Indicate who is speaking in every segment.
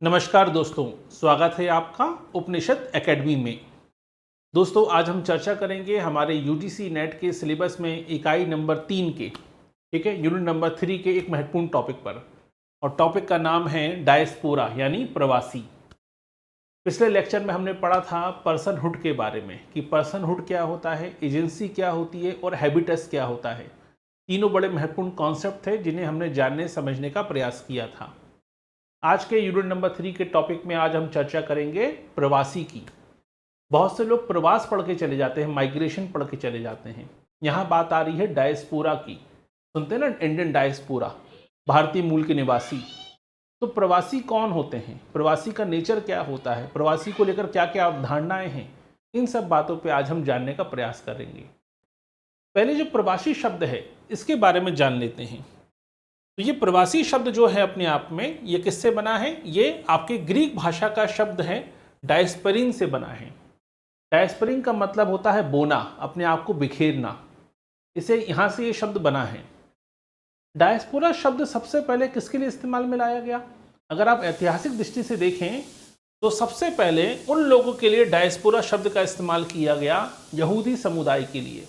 Speaker 1: नमस्कार दोस्तों, स्वागत है आपका उपनिषद एकेडमी में। दोस्तों, आज हम चर्चा करेंगे हमारे यूजीसी नेट के सिलेबस में इकाई नंबर 3 के, ठीक है, यूनिट नंबर 3 के एक महत्वपूर्ण टॉपिक पर। और टॉपिक का नाम है डायस्पोरा यानी प्रवासी। पिछले लेक्चर में हमने पढ़ा था पर्सनहुड के बारे में कि पर्सनहुड क्या होता है, एजेंसी क्या होती है और हैबिटस क्या होता है। तीनों बड़े महत्वपूर्ण कॉन्सेप्ट थे जिन्हें हमने जानने समझने का प्रयास किया था। आज के यूनिट नंबर 3 के टॉपिक में आज हम चर्चा करेंगे प्रवासी की। बहुत से लोग प्रवास पढ़ के चले जाते हैं, माइग्रेशन पढ़ के चले जाते हैं। यहाँ बात आ रही है डायस्पोरा की। सुनते हैं ना, इंडियन डायस्पोरा, भारतीय मूल के निवासी। तो प्रवासी कौन होते हैं, प्रवासी का नेचर क्या होता है, प्रवासी को लेकर क्या क्या अवधारणाएं हैं, इन सब बातों पर आज हम जानने का प्रयास करेंगे। पहले जो प्रवासी शब्द है इसके बारे में जान लेते हैं। तो ये प्रवासी शब्द जो है अपने आप में ये किससे बना है? ये आपके ग्रीक भाषा का शब्द है, डायस्परिन से बना है। डायस्परिन का मतलब होता है बोना, अपने आप को बिखेरना। इसे यहाँ से ये शब्द बना है। डायस्पोरा शब्द सबसे पहले किसके लिए इस्तेमाल में लाया गया? अगर आप ऐतिहासिक दृष्टि से देखें तो सबसे पहले उन लोगों के लिए डायस्पोरा शब्द का इस्तेमाल किया गया यहूदी समुदाय के लिए।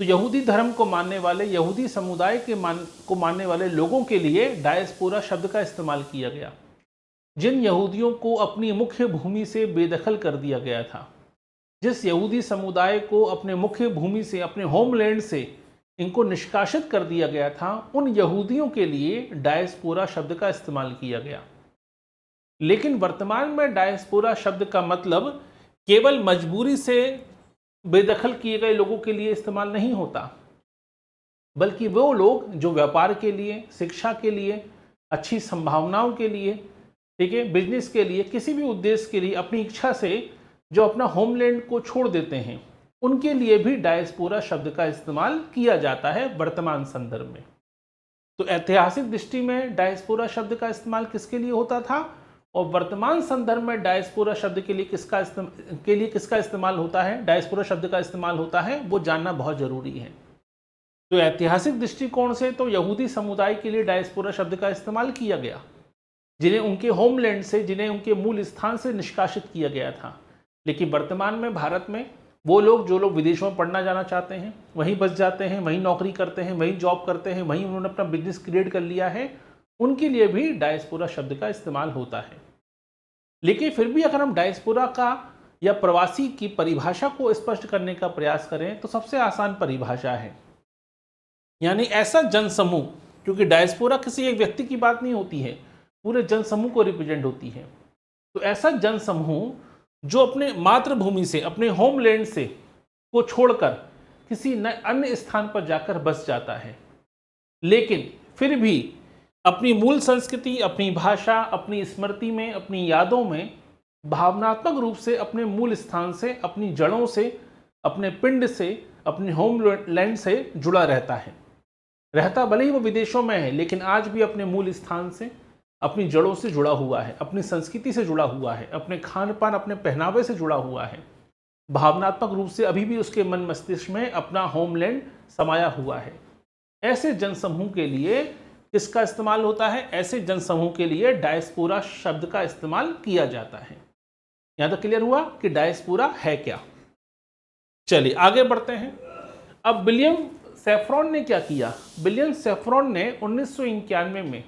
Speaker 1: तो यहूदी धर्म को मानने वाले, यहूदी समुदाय को मानने वाले लोगों के लिए डायस्पोरा शब्द का इस्तेमाल किया गया। जिन यहूदियों को अपनी मुख्य भूमि से बेदखल कर दिया गया था, जिस यहूदी समुदाय को अपने मुख्य भूमि से, अपने होमलैंड से इनको निष्कासित कर दिया गया था, उन यहूदियों के लिए डायस्पोरा शब्द का इस्तेमाल किया गया। लेकिन वर्तमान में डायस्पोरा शब्द का मतलब केवल मजबूरी से बेदखल किए गए लोगों के लिए इस्तेमाल नहीं होता, बल्कि वो लोग जो व्यापार के लिए, शिक्षा के लिए, अच्छी संभावनाओं के लिए, ठीक है, बिजनेस के लिए, किसी भी उद्देश्य के लिए अपनी इच्छा से जो अपना होमलैंड को छोड़ देते हैं, उनके लिए भी डायस्पोरा शब्द का इस्तेमाल किया जाता है वर्तमान संदर्भ में। तो ऐतिहासिक दृष्टि में डायस्पोरा शब्द का इस्तेमाल किसके लिए होता था और वर्तमान संदर्भ में डायस्पोरा शब्द के लिए किसका इस्तेमाल होता है, डायस्पोरा शब्द का इस्तेमाल होता है, वो जानना बहुत जरूरी है। तो ऐतिहासिक दृष्टिकोण से तो यहूदी समुदाय के लिए डायस्पोरा शब्द का इस्तेमाल किया गया, जिन्हें उनके होमलैंड से, जिन्हें उनके मूल स्थान से निष्कासित किया गया था। लेकिन वर्तमान में भारत में वो लोग, जो लोग विदेशों में पढ़ना जाना चाहते हैं, वहीं बस जाते हैं, वहीं नौकरी करते हैं, वहीं जॉब करते हैं, वहीं उन्होंने अपना बिजनेस क्रिएट कर लिया है, उनके लिए भी डायस्पोरा शब्द का इस्तेमाल होता है। लेकिन फिर भी अगर हम डायस्पोरा का या प्रवासी की परिभाषा को स्पष्ट करने का प्रयास करें तो सबसे आसान परिभाषा है, यानी ऐसा जनसमूह, क्योंकि डायस्पोरा किसी एक व्यक्ति की बात नहीं होती है, पूरे जनसमूह को रिप्रेजेंट होती है। तो ऐसा जनसमूह जो अपने मातृभूमि से, अपने होमलैंड से को छोड़कर किसी अन्य स्थान पर जाकर बस जाता है, लेकिन फिर भी अपनी मूल संस्कृति, अपनी भाषा, अपनी स्मृति में, अपनी यादों में भावनात्मक रूप से अपने मूल स्थान से, अपनी जड़ों से, अपने पिंड से, अपने होमलैंड से जुड़ा रहता भले ही वो विदेशों में है, लेकिन आज भी अपने मूल स्थान से, अपनी जड़ों से जुड़ा हुआ है, अपनी संस्कृति से जुड़ा हुआ है, अपने खान पान, अपने पहनावे से जुड़ा हुआ है। भावनात्मक रूप से अभी भी उसके मन मस्तिष्क में अपना होमलैंड समाया हुआ है। ऐसे जनसमूह के लिए किसका इस्तेमाल होता है? ऐसे जनसमूह के लिए डायस्पोरा शब्द का इस्तेमाल किया जाता है। यहां तक क्लियर हुआ कि डायस्पोरा है क्या? चलिए आगे बढ़ते हैं। अब विलियम सैफरन ने क्या किया? विलियम सैफरन ने 1991 में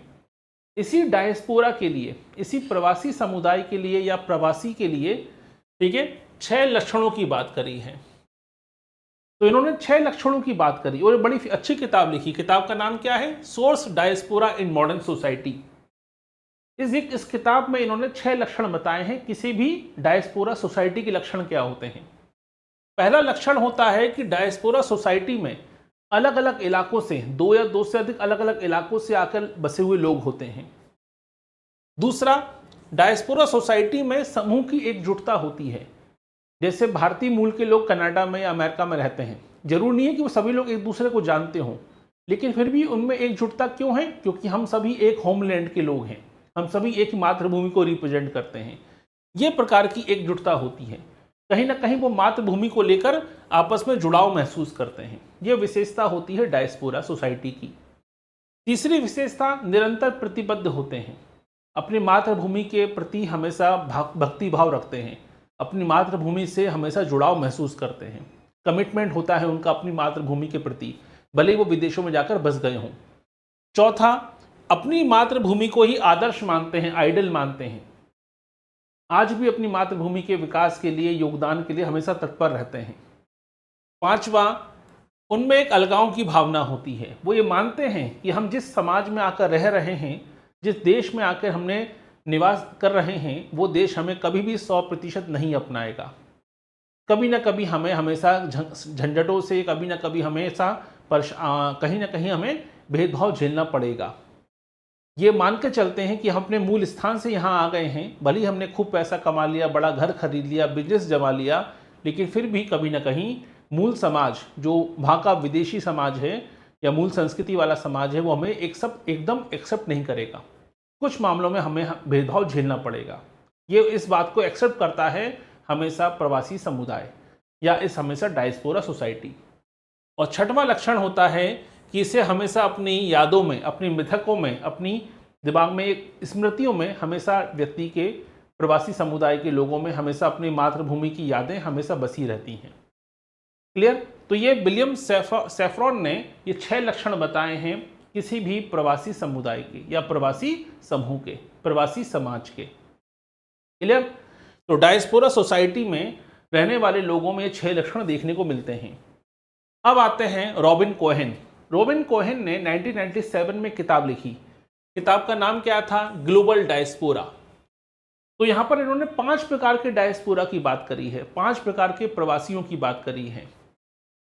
Speaker 1: इसी डायस्पोरा के लिए, इसी प्रवासी समुदाय के लिए या प्रवासी के लिए, ठीक है, 6 लक्षणों की बात करी है। तो इन्होंने 6 लक्षणों की बात करी और बड़ी अच्छी किताब लिखी। किताब का नाम क्या है? Source diaspora in modern society. इस किताब में इन्होंने 6 लक्षण बताए हैं किसी भी डायस्पोरा सोसाइटी के लक्षण क्या होते हैं। पहला लक्षण होता है कि डायस्पोरा सोसाइटी में अलग अलग इलाकों से, 2 या 2 से अधिक अलग अलग इलाकों से आकर बसे हुए लोग होते हैं। दूसरा, डायस्पोरा सोसाइटी में समूह की एकजुटता होती है। जैसे भारतीय मूल के लोग कनाडा में या अमेरिका में रहते हैं, जरूर नहीं है कि वो सभी लोग एक दूसरे को जानते हों, लेकिन फिर भी उनमें एकजुटता क्यों है? क्योंकि हम सभी एक होमलैंड के लोग हैं, हम सभी एक मातृभूमि को रिप्रेजेंट करते हैं। ये प्रकार की एकजुटता होती है। कहीं ना कहीं वो मातृभूमि को लेकर आपस में जुड़ाव महसूस करते हैं। ये विशेषता होती है डायस्पोरा सोसाइटी की। तीसरी विशेषता, निरंतर प्रतिबद्ध होते हैं। अपनी मातृभूमि के प्रति हमेशा भक्ति भाव रखते हैं, अपनी मातृभूमि से हमेशा जुड़ाव महसूस करते हैं, कमिटमेंट होता है उनका अपनी मातृभूमि के प्रति, भले ही वो विदेशों में जाकर बस गए हों। चौथा, अपनी मातृभूमि को ही आदर्श मानते हैं, आइडल मानते हैं, आज भी अपनी मातृभूमि के विकास के लिए, योगदान के लिए हमेशा तत्पर रहते हैं। पांचवा, उनमें एक अलगाव की भावना होती है, वो ये मानते हैं कि हम जिस समाज में आकर रह रहे हैं, जिस देश में आकर हमने निवास कर रहे हैं, वो देश हमें कभी भी 100% नहीं अपनाएगा। कभी ना कभी हमें हमेशा झंझटों से, कभी ना कभी हमेशा कहीं ना कहीं हमें भेदभाव झेलना पड़ेगा। ये मान के चलते हैं कि हम अपने मूल स्थान से यहाँ आ गए हैं, भले ही हमने खूब पैसा कमा लिया, बड़ा घर खरीद लिया, बिजनेस जमा लिया, लेकिन फिर भी कभी ना कहीं मूल समाज, जो वहाँ का विदेशी समाज है या मूल संस्कृति वाला समाज है, वो हमें एकदम एक्सेप्ट नहीं करेगा। कुछ मामलों में हमें भेदभाव झेलना पड़ेगा। ये इस बात को एक्सेप्ट करता है हमेशा प्रवासी समुदाय या इस हमेशा डायस्पोरा सोसाइटी। और छठवां लक्षण होता है कि इसे हमेशा अपनी यादों में, अपनी मिथकों में, अपनी दिमाग में, स्मृतियों में हमेशा व्यक्ति के, प्रवासी समुदाय के लोगों में हमेशा अपनी मातृभूमि की यादें हमेशा बसी रहती हैं। क्लियर? तो ये विलियम सैफरॉन ने ये 6 लक्षण बताए हैं किसी भी प्रवासी समुदाय के या प्रवासी समूह के, प्रवासी समाज के। क्लियर? तो डायस्पोरा सोसाइटी में रहने वाले लोगों में ये 6 लक्षण देखने को मिलते हैं। अब आते हैं रॉबिन कोहेन। रॉबिन कोहेन ने 1997 में किताब लिखी। किताब का नाम क्या था? Global diaspora. तो यहाँ पर इन्होंने 5 प्रकार के डायस्पोरा की बात करी है, 5 प्रकार के प्रवासियों की बात करी है।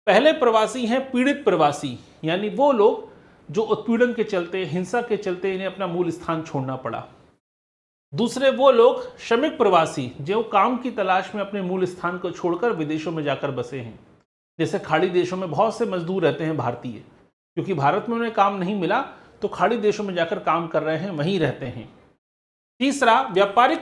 Speaker 1: पहले प्रवासी हैं पीड़ित प्रवासी, यानी वो लोग जो उत्पीड़न के चलते, हिंसा के चलते इन्हें अपना मूल स्थान छोड़ना पड़ा। दूसरे वो लोग श्रमिक प्रवासी, जो काम की तलाश में अपने मूल स्थान को छोड़कर विदेशों में जाकर बसे हैं। जैसे खाड़ी देशों में बहुत से मजदूर रहते हैं भारतीय, क्योंकि भारत में उन्हें काम नहीं मिला तो खाड़ी देशों में जाकर काम कर रहे हैं, वहीं रहते हैं। तीसरा, व्यापारिक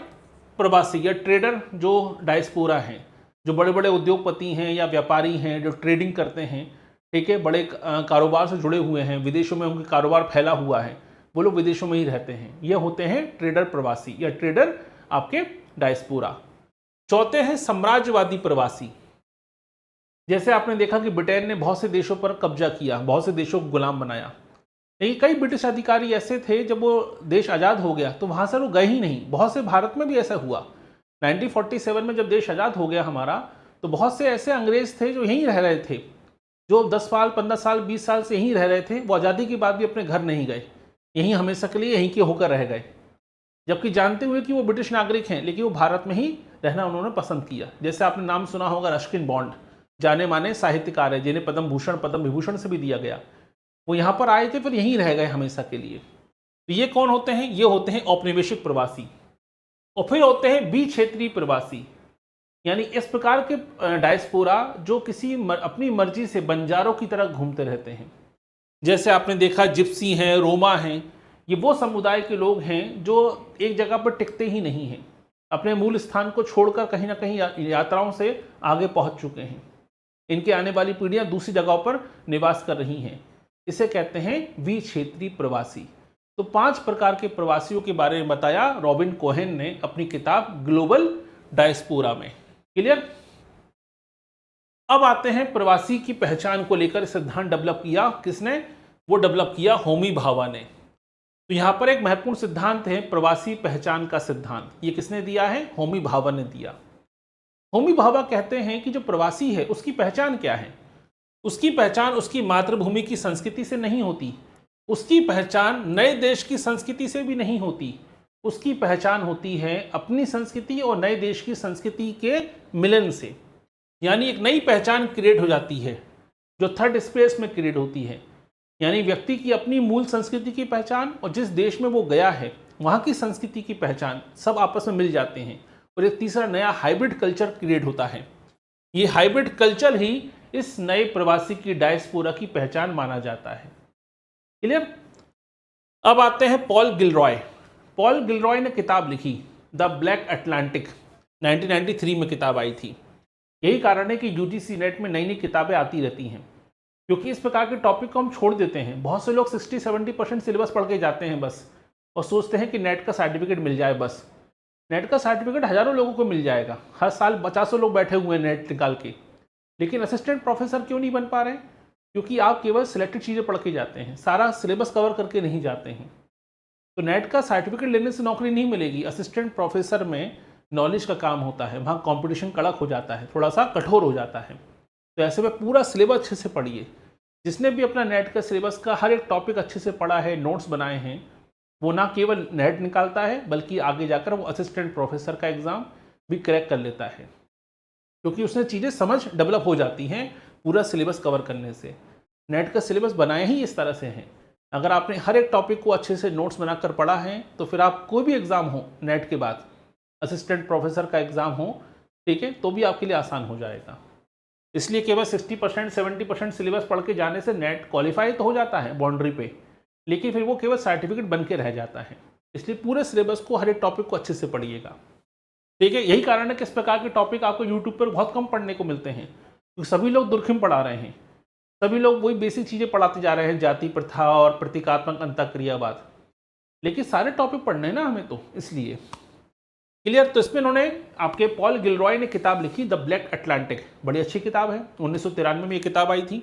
Speaker 1: प्रवासी या ट्रेडर जो डायस्पोरा हैं, जो बड़े बड़े उद्योगपति हैं या व्यापारी हैं जो ट्रेडिंग करते हैं, ठीक है, बड़े कारोबार से जुड़े हुए हैं, विदेशों में उनका कारोबार फैला हुआ है, वो लोग विदेशों में ही रहते हैं। ये होते हैं ट्रेडर प्रवासी या ट्रेडर आपके डायस्पोरा। चौथे हैं साम्राज्यवादी प्रवासी। जैसे आपने देखा कि ब्रिटेन ने बहुत से देशों पर कब्जा किया, बहुत से देशों को गुलाम बनाया, लेकिन कई ब्रिटिश अधिकारी ऐसे थे जब वो देश आज़ाद हो गया तो वहाँ से वो गए ही नहीं। बहुत से भारत में भी ऐसा हुआ। 1947 में जब देश आज़ाद हो गया हमारा, तो बहुत से ऐसे अंग्रेज थे जो यहीं रह रहे थे, जो 10 साल, 15 साल, 20 साल से यहीं रह रहे थे। वो आज़ादी के बाद भी अपने घर नहीं गए, यहीं हमेशा के लिए यहीं के होकर रह गए, जबकि जानते हुए कि वो ब्रिटिश नागरिक हैं, लेकिन वो भारत में ही रहना उन्होंने पसंद किया। जैसे आपने नाम सुना होगा रस्किन बॉन्ड, जाने माने साहित्यकार है जिन्हें पद्म भूषण, पद्म विभूषण से भी दिया गया। वो यहाँ पर आए थे, फिर यहीं रह गए हमेशा के लिए। तो ये कौन होते हैं? ये होते हैं औपनिवेशिक प्रवासी। और फिर होते हैं द्विक्षेत्रीय प्रवासी, यानी इस प्रकार के डायस्पोरा जो किसी अपनी मर्जी से बंजारों की तरह घूमते रहते हैं। जैसे आपने देखा जिप्सी हैं, रोमा हैं, ये वो समुदाय के लोग हैं जो एक जगह पर टिकते ही नहीं हैं, अपने मूल स्थान को छोड़कर कहीं ना कहीं यात्राओं से आगे पहुंच चुके हैं। इनके आने वाली पीढ़ियां दूसरी जगहों पर निवास कर रही हैं। इसे कहते हैं द्विक्षेत्रीय प्रवासी। तो 5 प्रकार के प्रवासियों के बारे में बताया रॉबिन कोहेन ने अपनी किताब ग्लोबल डायस्पोरा में। क्लियर? अब आते हैं प्रवासी की पहचान को लेकर सिद्धांत डेवलप किया। किसने? वो डेवलप किया होमी भाभा ने। तो यहाँ पर एक महत्वपूर्ण सिद्धांत है प्रवासी पहचान का सिद्धांत। ये किसने दिया है? होमी भाभा ने दिया। होमी भाभा कहते हैं कि जो प्रवासी है उसकी पहचान क्या है? उसकी पहचान उसकी मातृभूमि की संस्कृति से नहीं होती, उसकी पहचान नए देश की संस्कृति से भी नहीं होती, उसकी पहचान होती है अपनी संस्कृति और नए देश की संस्कृति के मिलन से। यानी एक नई पहचान क्रिएट हो जाती है जो थर्ड स्पेस में क्रिएट होती है। यानी व्यक्ति की अपनी मूल संस्कृति की पहचान और जिस देश में वो गया है वहाँ की संस्कृति की पहचान सब आपस में मिल जाते हैं और एक तीसरा नया हाइब्रिड कल्चर क्रिएट होता है। ये हाइब्रिड कल्चर ही इस नए प्रवासी की डायस्पोरा की पहचान माना जाता है। क्लियर? अब आते हैं पॉल गिलरॉय। पॉल गिलरॉय ने किताब लिखी द ब्लैक अटलांटिक, 1993 में किताब आई थी। यही कारण है कि यूजीसी नेट में नई नई किताबें आती रहती हैं, क्योंकि इस प्रकार के टॉपिक को हम छोड़ देते हैं। बहुत से लोग 60-70% सिलेबस पढ़ के जाते हैं बस, और सोचते हैं कि नेट का सर्टिफिकेट मिल जाए बस। नेट का सर्टिफिकेट हज़ारों लोगों को मिल जाएगा, हर साल 50 लोग बैठे हुए हैं नेट निकाल के, लेकिन असिस्टेंट प्रोफेसर क्यों नहीं बन पा रहे हैं? क्योंकि आप केवल सिलेक्टेड चीज़ें पढ़ के जाते हैं, सारा सिलेबस कवर करके नहीं जाते हैं। तो नेट का सर्टिफिकेट लेने से नौकरी नहीं मिलेगी। असिस्टेंट प्रोफेसर में नॉलेज का काम होता है, वहाँ कंपटीशन कड़क हो जाता है, थोड़ा सा कठोर हो जाता है। तो ऐसे में पूरा सिलेबस अच्छे से पढ़िए। जिसने भी अपना नेट का सिलेबस का हर एक टॉपिक अच्छे से पढ़ा है, नोट्स बनाए हैं, वो ना केवल नेट निकालता है बल्कि आगे जाकर वो असिस्टेंट प्रोफेसर का एग्ज़ाम भी क्रैक कर लेता है, क्योंकि उसने चीज़ें समझ डेवलप हो जाती हैं पूरा सिलेबस कवर करने से। नेट का सिलेबस बनाए ही इस तरह से हैं। अगर आपने हर एक टॉपिक को अच्छे से नोट्स बनाकर पढ़ा है तो फिर आप कोई भी एग्ज़ाम हो नेट के बाद, असिस्टेंट प्रोफेसर का एग्ज़ाम हो, ठीक है, तो भी आपके लिए आसान हो जाएगा। इसलिए केवल 60% 70% सिलेबस पढ़ के जाने से नेट क्वालिफाई तो हो जाता है बाउंड्री पे, लेकिन फिर वो केवल सर्टिफिकेट बन के रह जाता है। इसलिए पूरे सिलेबस को, हर एक टॉपिक को अच्छे से पढ़िएगा, ठीक है। यही कारण है कि इस प्रकार के टॉपिक आपको यूट्यूब पर बहुत कम पढ़ने को मिलते हैं, क्योंकि सभी लोग दुर्खिम पढ़ा रहे हैं, सभी लोग वही बेसिक चीज़ें पढ़ाते जा रहे हैं, जाति प्रथा और प्रतीकात्मक अंतःक्रियावाद, लेकिन सारे टॉपिक पढ़ने हैं ना हमें, तो इसलिए क्लियर। तो इसमें उन्होंने, आपके पॉल गिलरॉय ने किताब लिखी द ब्लैक अटलांटिक, बड़ी अच्छी किताब है, 1993 में ये किताब आई थी।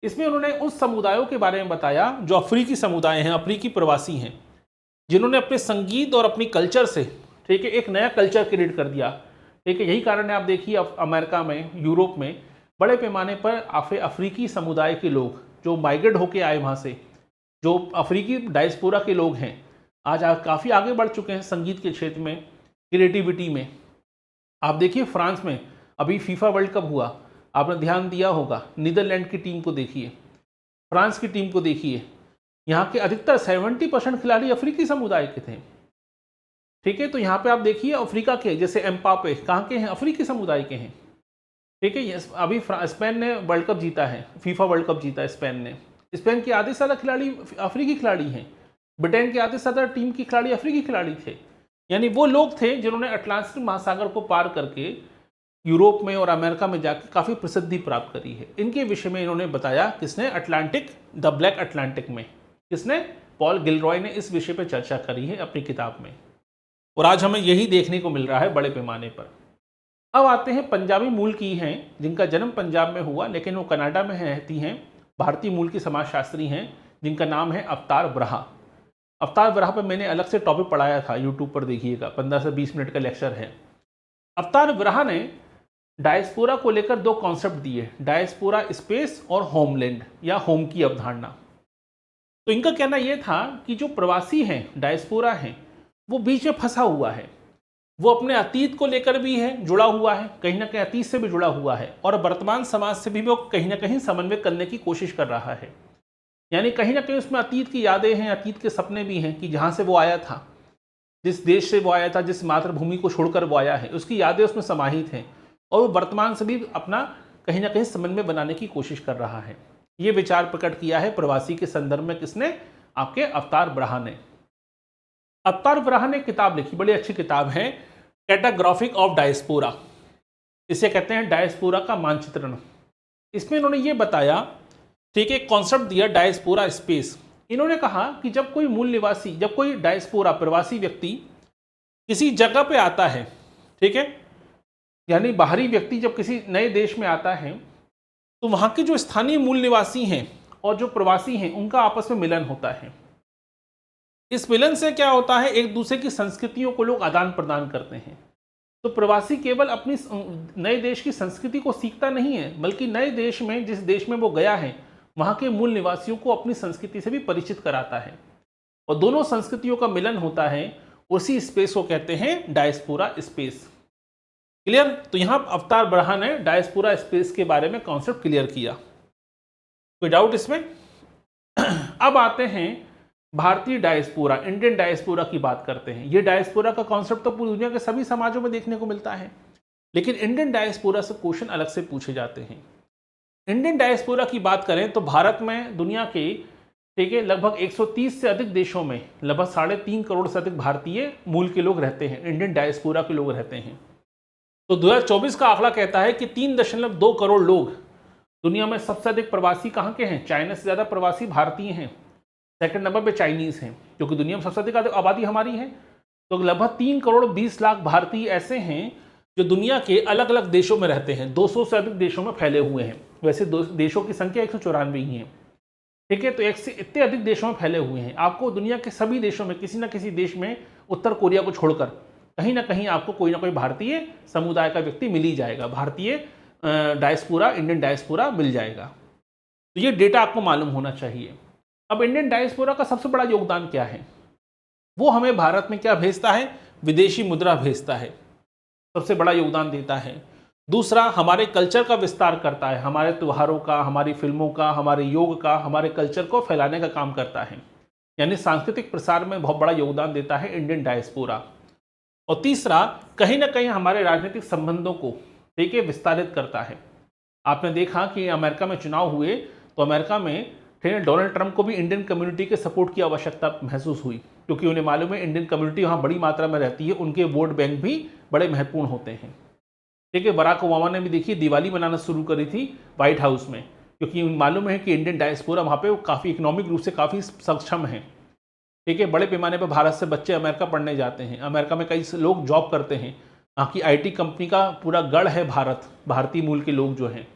Speaker 1: इसमें उन्होंने उस समुदायों के बारे में बताया जो अफ्रीकी समुदाय हैं, अफ्रीकी प्रवासी हैं, जिन्होंने अपने संगीत और अपनी कल्चर से, ठीक है, एक नया कल्चर क्रिएट कर दिया, ठीक है। यही कारण है, आप देखिए अमेरिका में, यूरोप में बड़े पैमाने पर अफ्रीकी समुदाय के लोग जो माइग्रेट होके आए वहाँ से, जो अफ्रीकी डायस्पोरा के लोग हैं, आज काफ़ी आगे बढ़ चुके हैं संगीत के क्षेत्र में, क्रिएटिविटी में। आप देखिए फ्रांस में अभी फीफा वर्ल्ड कप हुआ, आपने ध्यान दिया होगा, नीदरलैंड की टीम को देखिए, फ्रांस की टीम को देखिए, यहाँ के अधिकतर 70% खिलाड़ी अफ्रीकी समुदाय के थे, ठीक है। तो यहाँ पे आप देखिए अफ्रीका के, जैसे एम्बाप्पे कहाँ के हैं, अफ्रीकी समुदाय के हैं, ठीक है। अभी स्पेन ने वर्ल्ड कप जीता है, फीफा वर्ल्ड कप जीता है स्पेन ने, स्पेन के आधे से ज़्यादा खिलाड़ी अफ्रीकी खिलाड़ी हैं, ब्रिटेन के आधे से ज़्यादा टीम की खिलाड़ी अफ्रीकी खिलाड़ी थे। यानी वो लोग थे जिन्होंने अटलांटिक महासागर को पार करके यूरोप में और अमेरिका में जाकर काफ़ी प्रसिद्धि प्राप्त करी है। इनके विषय में इन्होंने बताया, किसने, अटलांटिक, द ब्लैक अटलांटिक में, किसने, पॉल गिलरॉय ने इस विषय पर चर्चा करी है अपनी किताब में, और आज हमें यही देखने को मिल रहा है बड़े पैमाने पर। अब आते हैं पंजाबी मूल की हैं, जिनका जन्म पंजाब में हुआ लेकिन वो कनाडा में रहती हैं, भारतीय मूल की समाजशास्त्री हैं, जिनका नाम है अवतार बराहा। अवतार बराहा पर मैंने अलग से टॉपिक पढ़ाया था, यूट्यूब पर देखिएगा, 15 से 20 मिनट का लेक्चर है। अवतार बराहा ने डायस्पोरा को लेकर दो कॉन्सेप्ट दिए, डायस्पोरा स्पेस और होमलैंड या होम की अवधारणा। तो इनका कहना यह था कि जो प्रवासी हैं, डायस्पोरा हैं, वो बीच में फंसा हुआ है, वो अपने अतीत को लेकर भी है, जुड़ा हुआ है, कहीं ना कहीं अतीत से भी जुड़ा हुआ है, और वर्तमान समाज से भी वो कहीं ना कहीं समन्वय करने की कोशिश कर रहा है। यानी कहीं ना कहीं उसमें अतीत की यादें हैं, अतीत के सपने भी हैं, कि जहाँ से वो आया था, जिस देश से वो आया था, जिस मातृभूमि को छोड़कर वो आया है, उसकी यादें उसमें समाहित हैं, और वो वर्तमान से भी अपना कहीं ना कहीं समन्वय बनाने की कोशिश कर रहा है। ये विचार प्रकट किया है प्रवासी के संदर्भ में, किसने, आपके अवतार बराहा ने। अवतार बराहा ने किताब लिखी, बड़ी अच्छी किताब है, कैटाग्राफिक ऑफ डायस्पोरा, इसे कहते हैं डायस्पोरा का मानचित्रण। इसमें इन्होंने ये बताया, ठीक है, कॉन्सेप्ट दिया डायस्पोरा स्पेस। इन्होंने कहा कि जब कोई मूल निवासी, जब कोई डायस्पोरा प्रवासी व्यक्ति किसी जगह पे आता है, ठीक है, यानी बाहरी व्यक्ति जब किसी नए देश में आता है, तो वहाँ के जो स्थानीय मूल निवासी हैं और जो प्रवासी हैं, उनका आपस में मिलन होता है। इस मिलन से क्या होता है, एक दूसरे की संस्कृतियों को लोग आदान प्रदान करते हैं। तो प्रवासी केवल अपनी नए देश की संस्कृति को सीखता नहीं है, बल्कि नए देश में, जिस देश में वो गया है, वहाँ के मूल निवासियों को अपनी संस्कृति से भी परिचित कराता है, और दोनों संस्कृतियों का मिलन होता है। उसी स्पेस को कहते हैं डायस्पोरा स्पेस। क्लियर। तो यहाँ अवतार बराहा ने डायस्पोरा स्पेस के बारे में कॉन्सेप्ट क्लियर किया, कोई डाउट इसमें? अब आते हैं भारतीय डायस्पोरा, इंडियन डायस्पोरा की बात करते हैं। ये डायस्पोरा का कॉन्सेप्ट तो पूरी दुनिया के सभी समाजों में देखने को मिलता है, लेकिन इंडियन डायस्पोरा से क्वेश्चन अलग से पूछे जाते हैं। इंडियन डायस्पोरा की बात करें तो भारत में दुनिया के, ठीक है, लगभग 130 से अधिक देशों में लगभग 3.5 करोड़ से अधिक भारतीय मूल के लोग रहते हैं, इंडियन डायस्पोरा के लोग रहते हैं। तो 2024 का आंकड़ा कहता है कि 3.2 करोड़ लोग, दुनिया में सबसे अधिक प्रवासी कहाँ के हैं, चाइना से ज़्यादा प्रवासी भारतीय हैं, सेकंड नंबर पे चाइनीज़ हैं। क्योंकि दुनिया में सबसे अधिक आबादी हमारी है। तो लगभग 3 करोड़ 20 लाख भारतीय ऐसे हैं जो दुनिया के अलग अलग देशों में रहते हैं, 200 से अधिक देशों में फैले हुए हैं। वैसे देशों की संख्या 194 ही है, ठीक है। तो एक से इतने अधिक देशों में फैले हुए हैं। आपको दुनिया के सभी देशों में किसी न किसी देश में, उत्तर कोरिया को छोड़कर, कहीं ना कहीं आपको कोई ना कोई भारतीय समुदाय का व्यक्ति मिल ही जाएगा, भारतीय डायस्पोरा, इंडियन डायस्पोरा मिल जाएगा। तो ये डेटा आपको मालूम होना चाहिए। अब इंडियन डायस्पोरा का सबसे बड़ा योगदान क्या है? वो हमें भारत में क्या भेजता है? विदेशी मुद्रा भेजता है, सबसे बड़ा योगदान देता है। दूसरा, हमारे कल्चर का विस्तार करता है, हमारे त्योहारों का, हमारी फिल्मों का, हमारे योग का, हमारे कल्चर को फैलाने का काम करता है। यानी सांस्कृतिक प्रसार में बहुत बड़ा योगदान देता है इंडियन डायस्पोरा। और तीसरा, कहीं ना कहीं हमारे राजनीतिक संबंधों को, ठीक है, विस्तारित करता है। आपने देखा कि अमेरिका में चुनाव हुए तो अमेरिका में डोनाल्ड ट्रंप को भी इंडियन कम्युनिटी के सपोर्ट की आवश्यकता महसूस हुई, क्योंकि उन्हें मालूम है इंडियन कम्युनिटी वहाँ बड़ी मात्रा में रहती है, उनके वोट बैंक भी बड़े महत्वपूर्ण होते हैं, ठीक है। बराक ओबामा ने भी देखिए दिवाली मनाना शुरू करी थी व्हाइट हाउस में, क्योंकि मालूम है कि इंडियन डायस्पोरा वहाँ पे काफ़ी इकोनॉमिक रूप से काफ़ी सक्षम है, ठीक है। बड़े पैमाने पर भारत से बच्चे अमेरिका पढ़ने जाते हैं, अमेरिका में कई लोग जॉब करते हैं, वहाँ की IT कंपनी का पूरा गढ़ है भारत, भारतीय मूल के लोग जो हैं।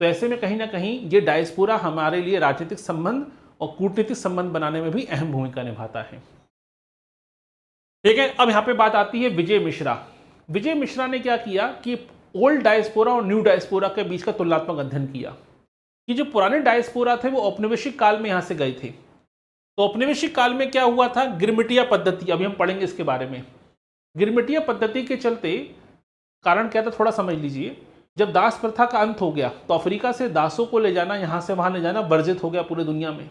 Speaker 1: तो ऐसे में कहीं ना कहीं ये डायस्पोरा हमारे लिए राजनीतिक संबंध और कूटनीतिक संबंध बनाने में भी अहम भूमिका निभाता है, ठीक है। अब यहाँ पे बात आती है विजय मिश्रा। विजय मिश्रा ने क्या किया कि ओल्ड डायस्पोरा और न्यू डायस्पोरा के बीच का तुलनात्मक अध्ययन किया कि जो पुराने डायस्पोरा थे वो औपनिवेशिक काल में यहाँ से गए थे। तो औपनिवेशिक काल में क्या हुआ था? गिरमिटिया पद्धति, अभी हम पढ़ेंगे इसके बारे में। गिरमिटिया पद्धति के चलते कारण क्या था, थोड़ा समझ लीजिए। जब दास प्रथा का अंत हो गया तो अफ्रीका से दासों को ले जाना, यहाँ से वहाँ ले जाना वर्जित हो गया पूरे दुनिया में।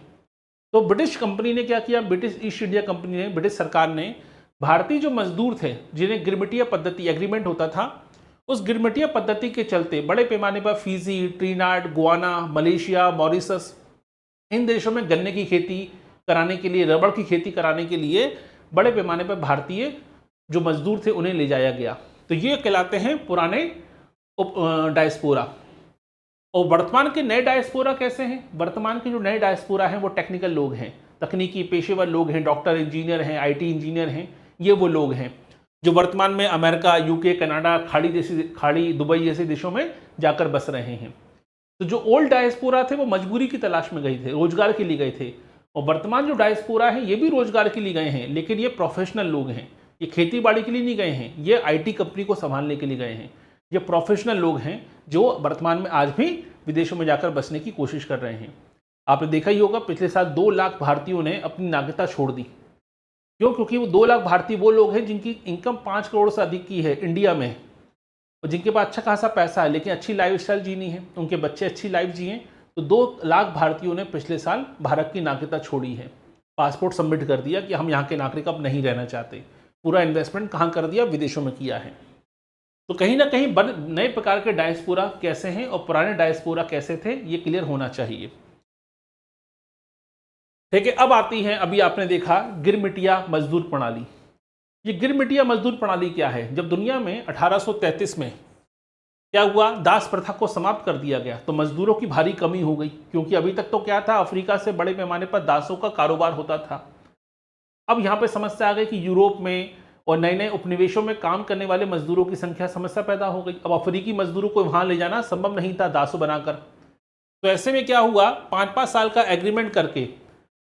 Speaker 1: तो ब्रिटिश कंपनी ने क्या किया, ब्रिटिश ईस्ट इंडिया कंपनी ने, ब्रिटिश सरकार ने भारतीय जो मजदूर थे जिन्हें गिरमिटिया पद्धति एग्रीमेंट होता था, उस गिरमिटिया पद्धति के चलते बड़े पैमाने पर Fiji, Trinidad, Guyana, Malaysia, Mauritius, इन देशों में गन्ने की खेती कराने के लिए, रबड़ की खेती कराने के लिए बड़े पैमाने पर भारतीय जो मजदूर थे उन्हें ले जाया गया। तो ये कहलाते हैं पुराने डायस्पोरा। और वर्तमान के नए डायस्पोरा कैसे हैं? वर्तमान के जो नए डायस्पोरा हैं वो टेक्निकल लोग हैं, तकनीकी पेशेवर लोग हैं, डॉक्टर, इंजीनियर हैं, IT इंजीनियर हैं। ये वो लोग हैं जो वर्तमान में अमेरिका, UK, कनाडा, खाड़ी, दुबई जैसे देशों में जाकर बस रहे हैं। तो जो ओल्ड डायस्पोरा थे वो मजबूरी की तलाश में गए थे, रोजगार के लिए गए थे। और वर्तमान जो डायस्पोरा है ये भी रोजगार के लिए गए हैं, लेकिन ये प्रोफेशनल लोग हैं, ये खेती बाड़ी के लिए नहीं गए हैं, ये IT कंपनी को संभालने के लिए गए हैं। ये प्रोफेशनल लोग हैं जो वर्तमान में आज भी विदेशों में जाकर बसने की कोशिश कर रहे हैं। आपने देखा ही होगा पिछले साल 2 लाख भारतीयों ने अपनी नागरिकता छोड़ दी। क्यों? क्योंकि वो 2 लाख भारतीय वो लोग हैं जिनकी इनकम 5 करोड़ से अधिक की है इंडिया में, और जिनके पास अच्छा खासा पैसा है लेकिन अच्छी लाइफस्टाइल जीनी है, उनके बच्चे अच्छी लाइफ जिए। तो 2 लाख भारतीयों ने पिछले साल भारत की नागरिकता छोड़ी है, पासपोर्ट सबमिट कर दिया कि हम यहाँ के नागरिक अब नहीं रहना चाहते। पूरा इन्वेस्टमेंट कहाँ कर दिया? विदेशों में किया है। तो कहीं ना कहीं नए प्रकार के डायस्पोरा कैसे हैं और पुराने डायस्पोरा कैसे थे, ये क्लियर होना चाहिए, ठीक है। अब आती है, अभी आपने देखा गिरमिटिया मजदूर प्रणाली। ये गिरमिटिया मजदूर प्रणाली क्या है? जब दुनिया में 1833 में क्या हुआ, दास प्रथा को समाप्त कर दिया गया तो मजदूरों की भारी कमी हो गई, क्योंकि अभी तक तो क्या था, अफ्रीका से बड़े पैमाने पर दासों का कारोबार होता था। अब यहाँ पे समस्या आ गई कि यूरोप में और नए नए उपनिवेशों में काम करने वाले मजदूरों की संख्या, समस्या पैदा हो गई। अब अफ्रीकी मजदूरों को वहाँ ले जाना संभव नहीं था दासों बनाकर। तो ऐसे में क्या हुआ, 5-5 साल का एग्रीमेंट करके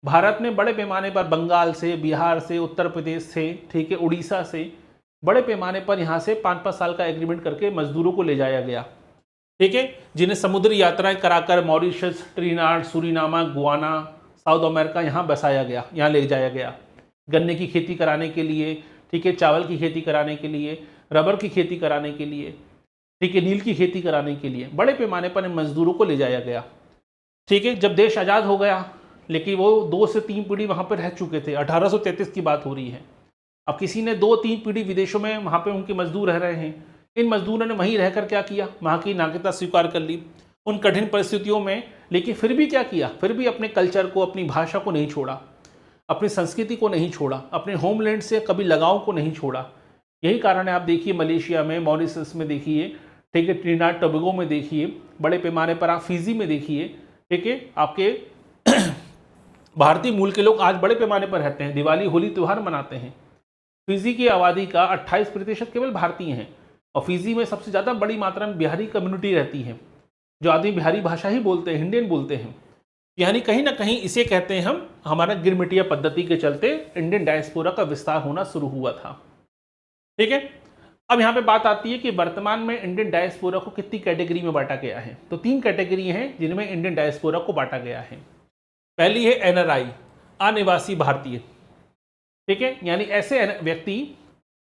Speaker 1: भारत ने बड़े पैमाने पर बंगाल से, बिहार से, उत्तर प्रदेश से, ठीक है, उड़ीसा से, बड़े पैमाने पर यहाँ से 5-5 साल का एग्रीमेंट करके मजदूरों को ले जाया गया, ठीक है, जिन्हें समुद्री यात्राएं कराकर Mauritius, Trinidad, Suriname, Guyana, South America यहाँ बसाया गया, यहाँ ले जाया गया गन्ने की खेती कराने के लिए, ठीक है, चावल की खेती कराने के लिए, रबर की खेती कराने के लिए, ठीक है, नील की खेती कराने के लिए बड़े पैमाने पर मजदूरों को ले जाया गया, ठीक है। जब देश आज़ाद हो गया, लेकिन वो 2 से 3 पीढ़ी वहाँ पर रह चुके थे, 1833 की बात हो रही है। अब किसी ने 2-3 पीढ़ी विदेशों में वहाँ पे उनके मजदूर रह रहे हैं, इन मजदूरों ने वहीं रहकर क्या किया, वहाँ की नागरिकता स्वीकार कर ली उन कठिन परिस्थितियों में। लेकिन फिर भी क्या किया, फिर भी अपने कल्चर को, अपनी भाषा को नहीं छोड़ा, अपनी संस्कृति को नहीं छोड़ा, अपने होमलैंड से कभी लगाव को नहीं छोड़ा। यही कारण है, आप देखिए मलेशिया में, मॉरिशस में देखिए, ठीक है, ट्रिनिडाद टोबैगो में देखिए, बड़े पैमाने पर आप फिजी में देखिए, ठीक है, आपके भारतीय मूल के लोग आज बड़े पैमाने पर रहते हैं, दिवाली होली त्यौहार मनाते हैं। फिजी की आबादी का 28% केवल भारतीय हैं और फिजी में सबसे ज़्यादा बड़ी मात्रा में बिहारी कम्युनिटी रहती है, जो आदमी बिहारी भाषा ही बोलते हैं, इंडियन बोलते हैं। यानी कहीं ना कहीं इसे कहते हैं हम, हमारा गिरमिटिया पद्धति के चलते इंडियन डायस्पोरा का विस्तार होना शुरू हुआ था। ठीक है, अब यहाँ पे बात आती है कि वर्तमान में इंडियन डायस्पोरा को कितनी कैटेगरी में बांटा गया है। तो 3 कैटेगरी हैं जिनमें इंडियन डायस्पोरा को बांटा गया है। पहली है एनआरआई, अनिवासी भारतीय। ठीक है, यानी ऐसे व्यक्ति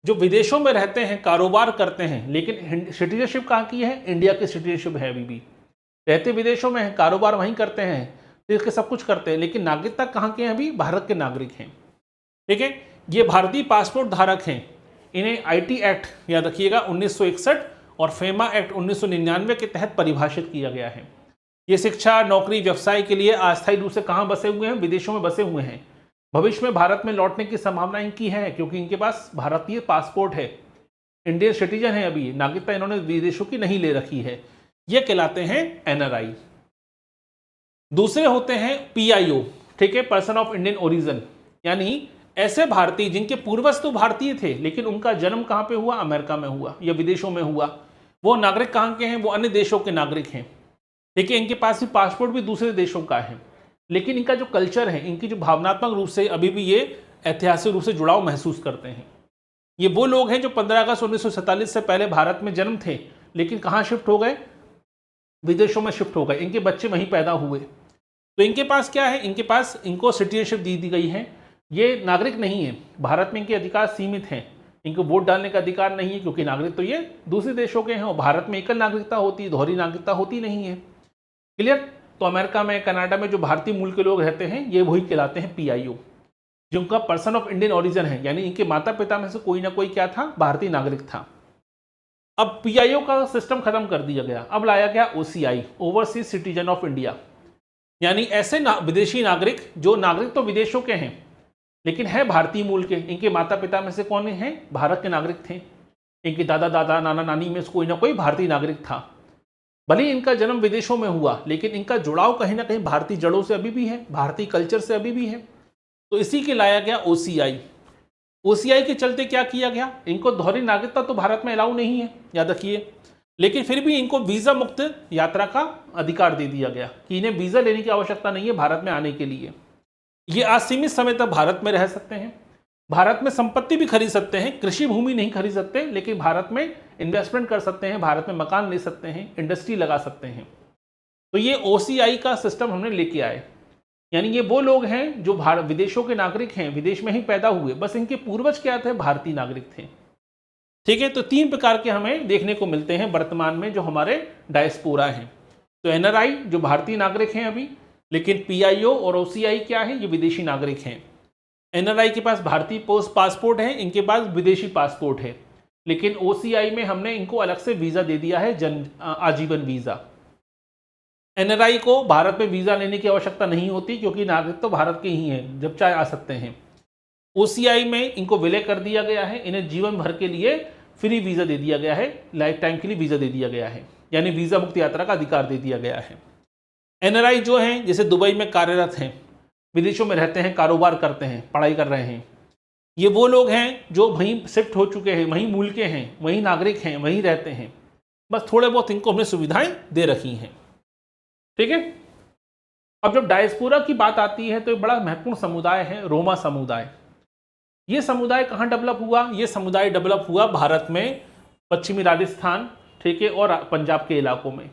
Speaker 1: जो विदेशों में रहते हैं, कारोबार करते हैं, लेकिन सिटीजनशिप कहाँ की है, इंडिया की सिटीजनशिप है। अभी भी रहते विदेशों में हैं, कारोबार वहीं करते हैं, देश के सब कुछ करते हैं, लेकिन नागरिकता कहाँ के हैं, अभी भारत के नागरिक हैं। ठीक है, ये भारतीय पासपोर्ट धारक हैं। इन्हें आईटी एक्ट याद रखिएगा 1961 और फेमा एक्ट 1999 के तहत परिभाषित किया गया है। ये शिक्षा, नौकरी, व्यवसाय के लिए अस्थायी रूप से कहाँ बसे हुए हैं, विदेशों में बसे हुए हैं। भविष्य में भारत में लौटने की संभावना इनकी है, क्योंकि इनके पास भारतीय पासपोर्ट है, इंडियन सिटीजन है। अभी नागरिकता इन्होंने विदेशों की नहीं ले रखी है। ये कहलाते हैं एनआरआई। दूसरे होते हैं पीआईओ, ठीक है, पर्सन ऑफ इंडियन ओरिजिन, यानी ऐसे भारतीय जिनके पूर्वज तो भारतीय थे, लेकिन उनका जन्म कहाँ पे हुआ, अमेरिका में हुआ या विदेशों में हुआ। वो नागरिक कहाँ के हैं, वो अन्य देशों के नागरिक हैं। ठीक है, इनके पास भी पासपोर्ट भी दूसरे देशों का है, लेकिन इनका जो कल्चर है, इनकी जो भावनात्मक रूप से अभी भी ये ऐतिहासिक रूप से जुड़ाव महसूस करते हैं। ये वो लोग हैं जो 15 अगस्त 1947 से पहले भारत में जन्म थे, लेकिन कहाँ शिफ्ट हो गए, विदेशों में शिफ्ट हो गए, इनके बच्चे वहीं पैदा हुए। तो इनके पास क्या है, इनके पास इनको सिटीजनशिप दी गई है। ये नागरिक नहीं है, भारत में इनके अधिकार सीमित हैं, इनको वोट डालने का अधिकार नहीं है, क्योंकि नागरिक तो ये दूसरे देशों के हैं और भारत में एकल नागरिकता होती है, दोहरी नागरिकता होती नहीं है। क्लियर। तो अमेरिका में, कनाडा में जो भारतीय मूल के लोग रहते हैं, ये वही कहलाते हैं पीआईओ, जिनका पर्सन ऑफ इंडियन ओरिजिन है, यानी इनके माता पिता में से कोई ना कोई क्या था, भारतीय नागरिक था। अब पीआईओ का सिस्टम खत्म कर दिया गया, अब लाया गया OCI, overseas citizen of India, यानी ऐसे विदेशी नागरिक जो नागरिक तो विदेशों के हैं लेकिन है भारतीय मूल के। इनके माता पिता में से कौन हैं, भारत के नागरिक थे, इनके दादा दादा नाना नानी में से कोई ना कोई भारतीय नागरिक था। भले ही इनका जन्म विदेशों में हुआ, लेकिन इनका जुड़ाव कहीं ना कहीं भारतीय जड़ों से अभी भी है, भारतीय कल्चर से अभी भी है। तो इसी के लाया गया ओसीआई। ओसीआई के चलते क्या किया गया, इनको दोहरी नागरिकता तो भारत में अलाउ नहीं है, याद रखिए, लेकिन फिर भी इनको वीज़ा मुक्त यात्रा का अधिकार दे दिया गया कि इन्हें वीज़ा लेने की आवश्यकता नहीं है भारत में आने के लिए। ये असीमित समय तक भारत में रह सकते हैं, भारत में संपत्ति भी खरीद सकते हैं, कृषि भूमि नहीं खरीद सकते, लेकिन भारत में इन्वेस्टमेंट कर सकते हैं, भारत में मकान ले सकते हैं, इंडस्ट्री लगा सकते हैं। तो ये ओसीआई का सिस्टम हमने लेके आए, यानी ये वो लोग हैं जो विदेशों के नागरिक हैं, विदेश में ही पैदा हुए, बस इनके पूर्वज क्या थे, भारतीय नागरिक थे। ठीक है, तो 3 प्रकार के हमें देखने को मिलते हैं वर्तमान में जो हमारे डायस्पोरा हैं। तो एनआरआई जो भारतीय नागरिक हैं अभी, लेकिन पीआईओ और ओसीआई क्या है, ये विदेशी नागरिक हैं। एनआरआई के पास भारतीय पोस्ट पासपोर्ट है, इनके पास विदेशी पासपोर्ट है, लेकिन ओसीआई में हमने इनको अलग से वीज़ा दे दिया है, आजीवन वीज़ा। एनआरआई को भारत में वीज़ा लेने की आवश्यकता नहीं होती, क्योंकि नागरिक तो भारत के ही हैं, जब चाहे आ सकते हैं। ओसीआई में इनको विलय कर दिया गया है, इन्हें जीवन भर के लिए फ्री वीज़ा दे दिया गया है, लाइफ टाइम के लिए वीज़ा दे दिया गया है, यानी वीज़ा मुक्त यात्रा का अधिकार दे दिया गया है। एनआरआई जो हैं, जैसे दुबई में कार्यरत हैं, विदेशों में रहते हैं, कारोबार करते हैं, पढ़ाई कर रहे हैं, ये वो लोग हैं जो वहीं शिफ्ट हो चुके हैं, वहीं मूल के हैं, वहीं नागरिक हैं, वहीं रहते हैं, बस थोड़े बहुत इनको हमने सुविधाएं दे रखी हैं। ठीक है, अब जब डायस्पोरा की बात आती है तो एक बड़ा महत्वपूर्ण समुदाय है रोमा समुदाय। ये समुदाय कहाँ डेवलप हुआ, ये समुदाय डेवलप हुआ भारत में पश्चिमी राजस्थान, ठीक है, और पंजाब के इलाकों में,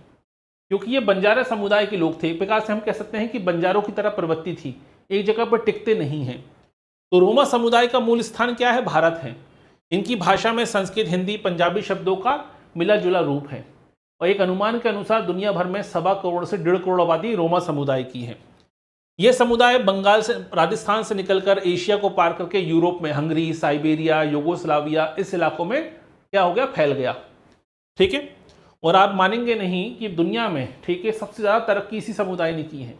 Speaker 1: क्योंकि ये बंजारा समुदाय के लोग थे। एक प्रकार से हम कह सकते हैं कि बंजारों की तरह प्रवृत्ति थी, एक जगह पर टिकते नहीं हैं। तो रोमा समुदाय का मूल स्थान क्या है, भारत है। इनकी भाषा में संस्कृत, हिंदी, पंजाबी शब्दों का मिला जुला रूप है, और एक अनुमान के अनुसार दुनिया भर में 1.25 करोड़ से 1.5 करोड़ आबादी रोमा समुदाय की है। यह समुदाय बंगाल से, राजस्थान से निकलकर एशिया को पार करके यूरोप में, हंगरी, साइबेरिया, युगोस्लाविया, इस इलाकों में क्या हो गया, फैल गया। ठीक है, और आप मानेंगे नहीं कि दुनिया में, ठीक है, सबसे ज़्यादा तरक्की इसी समुदाय ने की है।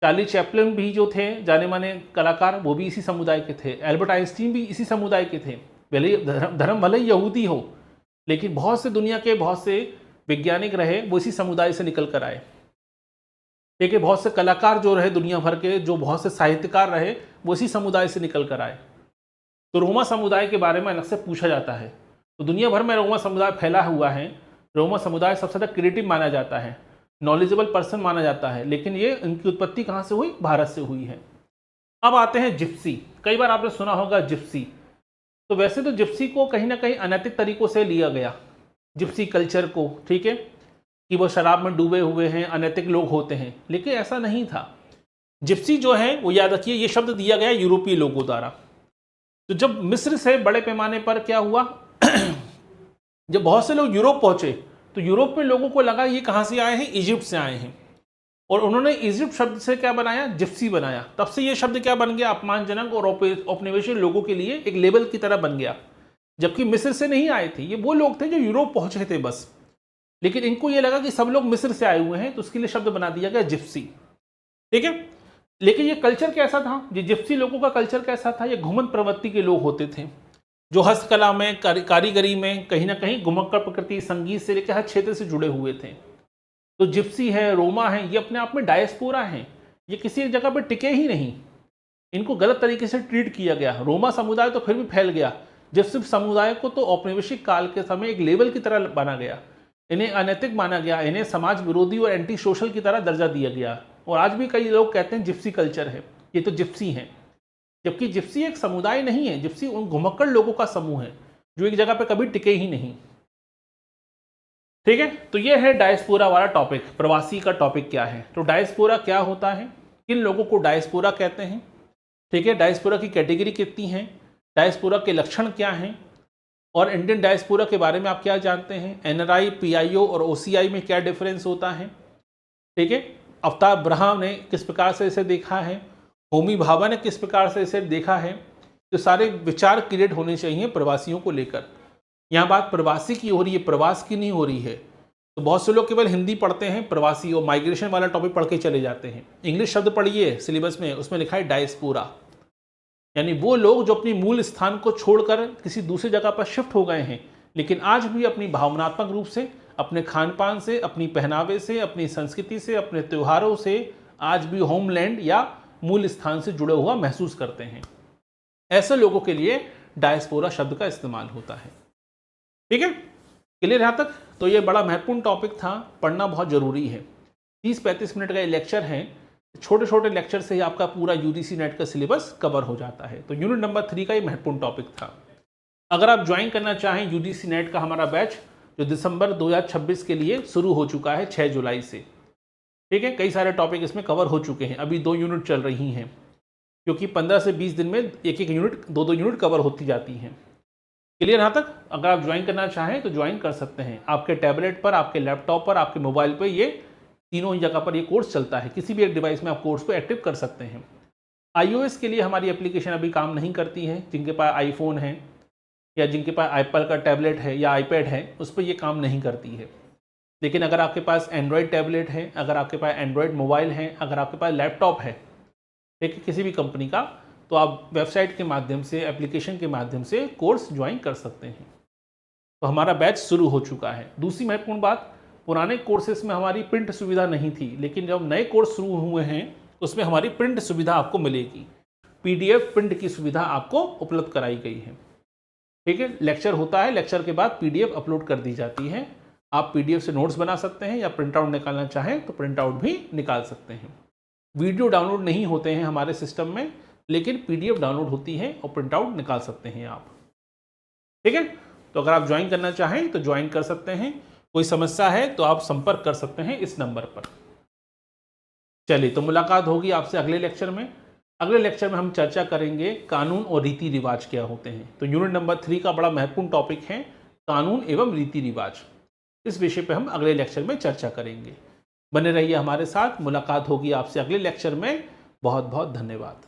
Speaker 1: चार्ली चैपलिन भी जो थे जाने माने कलाकार, वो भी इसी समुदाय के थे। एल्बर्ट आइंस्टीन भी इसी समुदाय के थे। भले धर्म भले ही यहूदी हो, लेकिन बहुत से दुनिया के बहुत से वैज्ञानिक रहे वो इसी समुदाय से निकल कर आए। ठीक है, बहुत से कलाकार जो रहे दुनिया भर के, जो बहुत से साहित्यकार रहे, वो इसी समुदाय से निकल कर आए। तो रोमा समुदाय के बारे में अलग से पूछा जाता है। तो दुनिया भर में रोमा समुदाय फैला हुआ है। रोमा समुदाय सबसे ज़्यादा क्रिएटिव माना जाता है, नॉलेजेबल पर्सन माना जाता है, लेकिन ये इनकी उत्पत्ति कहाँ से हुई? भारत से हुई है। अब आते हैं जिप्सी। कई बार आपने सुना होगा जिप्सी। तो वैसे तो जिप्सी को कहीं ना कहीं अनैतिक तरीकों से लिया गया, जिप्सी कल्चर को, ठीक है, कि वो शराब में डूबे हुए हैं, अनैतिक लोग होते हैं, लेकिन ऐसा नहीं था। जिप्सी जो है वो याद रखिए, ये शब्द दिया गया यूरोपीय लोगों द्वारा। तो जब मिस्र से बड़े पैमाने पर क्या हुआ जब बहुत से लोग यूरोप पहुंचे, तो यूरोप में लोगों को लगा ये कहाँ से आए हैं? इजिप्ट से आए हैं, और उन्होंने इजिप्ट शब्द से क्या बनाया? जिप्सी बनाया। तब से ये शब्द क्या बन गया? अपमानजनक और औपनिवेशिक लोगों के लिए एक लेबल की तरह बन गया। जबकि मिस्र से नहीं आए थे, ये वो लोग थे जो यूरोप पहुंचे थे बस, लेकिन इनको ये लगा कि सब लोग मिस्र से आए हुए हैं, तो उसके लिए शब्द बना दिया गया जिप्सी। ठीक है, लेकिन ये कल्चर कैसा था? ये जिप्सी लोगों का कल्चर कैसा था? ये घुमंत प्रवृत्ति के लोग होते थे, जो हस्तकला में, कारीगरी में कहीं ना कहीं घुमक्कड़ प्रकृति, संगीत से लेकर हर क्षेत्र से जुड़े हुए थे। तो जिप्सी है, रोमा है, ये अपने आप में डायस्पोरा हैं। ये किसी एक जगह पर टिके ही नहीं, इनको गलत तरीके से ट्रीट किया गया। रोमा समुदाय तो फिर भी फैल गया, जिप्सी समुदाय को तो औपनिवेशिक काल के समय एक लेबल की तरह माना गया, इन्हें अनैतिक माना गया, इन्हें समाज विरोधी और एंटी सोशल की तरह दर्जा दिया गया। और आज भी कई लोग कहते हैं जिप्सी कल्चर है, ये तो जिप्सी हैं, जबकि जिप्सी एक समुदाय नहीं है। जिप्सी उन घुमक्कड़ लोगों का समूह है जो एक जगह पे कभी टिके ही नहीं। ठीक है, तो ये है डायस्पोरा वाला टॉपिक। प्रवासी का टॉपिक क्या है? तो डायस्पोरा क्या होता है, किन लोगों को डायस्पोरा कहते हैं, ठीक है, डायस्पोरा की कैटेगरी कितनी है, डायस्पोरा के लक्षण क्या हैं, और इंडियन डायस्पोरा के बारे में आप क्या जानते हैं, एनआरआई, पीआईओ और ओसीआई में क्या डिफरेंस होता है। ठीक है, अवतार ब्रहा ने किस प्रकार से इसे देखा है, होमी भाभा ने किस प्रकार से इसे देखा है। तो सारे विचार क्रिएट होने चाहिए प्रवासियों को लेकर। यहाँ बात प्रवासी की हो रही है, प्रवास की नहीं हो रही है। तो बहुत से लोग केवल हिंदी पढ़ते हैं, प्रवासी और माइग्रेशन वाला टॉपिक पढ़ के चले जाते हैं। इंग्लिश शब्द पढ़िए सिलेबस में, उसमें लिखा है डायस्पोरा, यानी वो लोग जो अपनी मूल स्थान को छोड़कर किसी दूसरी जगह पर शिफ्ट हो गए हैं, लेकिन आज भी अपनी भावनात्मक रूप से, अपने खान पान से, अपनी पहनावे से, अपनी संस्कृति से, अपने त्योहारों से आज भी होमलैंड या मूल स्थान से जुड़े हुआ महसूस करते हैं। ऐसे लोगों के लिए डायस्पोरा शब्द का इस्तेमाल होता है। ठीक है, क्लियर यहाँ तक? तो ये बड़ा महत्वपूर्ण टॉपिक था, पढ़ना बहुत जरूरी है। 30-35 मिनट का ये लेक्चर है, छोटे छोटे लेक्चर से ही आपका पूरा यूजीसी नेट का सिलेबस कवर हो जाता है। तो यूनिट नंबर 3 का ये महत्वपूर्ण टॉपिक था। अगर आप ज्वाइन करना चाहें यूजीसी नेट का हमारा बैच, जो दिसंबर 2026 के लिए शुरू हो चुका है 6 जुलाई से, ठीक है, कई सारे टॉपिक इसमें कवर हो चुके हैं। अभी 2 यूनिट चल रही हैं, क्योंकि 15 से 20 दिन में एक यूनिट, 2 यूनिट कवर होती जाती हैं। क्लियर यहाँ तक? अगर आप ज्वाइन करना चाहें तो ज्वाइन कर सकते हैं। आपके टैबलेट पर, आपके लैपटॉप पर, आपके मोबाइल पर, ये तीनों ही जगह पर ये कोर्स चलता है। किसी भी एक डिवाइस में आप कोर्स को एक्टिव कर सकते हैं। iOS के लिए हमारी एप्लीकेशन अभी काम नहीं करती है। जिनके पास आईफोन है या जिनके पास एप्पल का टैबलेट है या आईपैड है, उस पर ये काम नहीं करती है। लेकिन अगर आपके पास एंड्रॉयड टैबलेट है, अगर आपके पास एंड्रॉयड मोबाइल है, अगर आपके पास लैपटॉप है, ठीक है, किसी भी कंपनी का, तो आप वेबसाइट के माध्यम से, एप्लीकेशन के माध्यम से कोर्स ज्वाइन कर सकते हैं। तो हमारा बैच शुरू हो चुका है। दूसरी महत्वपूर्ण बात, पुराने कोर्सेज में हमारी प्रिंट सुविधा नहीं थी, लेकिन जब नए कोर्स शुरू हुए हैं उसमें हमारी प्रिंट सुविधा आपको मिलेगी। PDF प्रिंट की सुविधा आपको उपलब्ध कराई गई है। ठीक है, लेक्चर होता है, लेक्चर के बाद PDF अपलोड कर दी जाती है। आप PDF से नोट्स बना सकते हैं, या प्रिंट आउट निकालना चाहें तो प्रिंट आउट भी निकाल सकते हैं। वीडियो डाउनलोड नहीं होते हैं हमारे सिस्टम में, लेकिन PDF डाउनलोड होती है और प्रिंट आउट निकाल सकते हैं आप। ठीक है, तो अगर आप ज्वाइन करना चाहें तो ज्वाइन कर सकते हैं। कोई समस्या है तो आप संपर्क कर सकते हैं इस नंबर पर। चलिए, तो मुलाकात होगी आपसे अगले लेक्चर में। अगले लेक्चर में हम चर्चा करेंगे कानून और रीति रिवाज क्या होते हैं। तो यूनिट नंबर 3 का बड़ा महत्वपूर्ण टॉपिक है कानून एवं रीति रिवाज। इस विषय पर हम अगले लेक्चर में चर्चा करेंगे। बने रहिए हमारे साथ। मुलाकात होगी आपसे अगले लेक्चर में। बहुत बहुत धन्यवाद।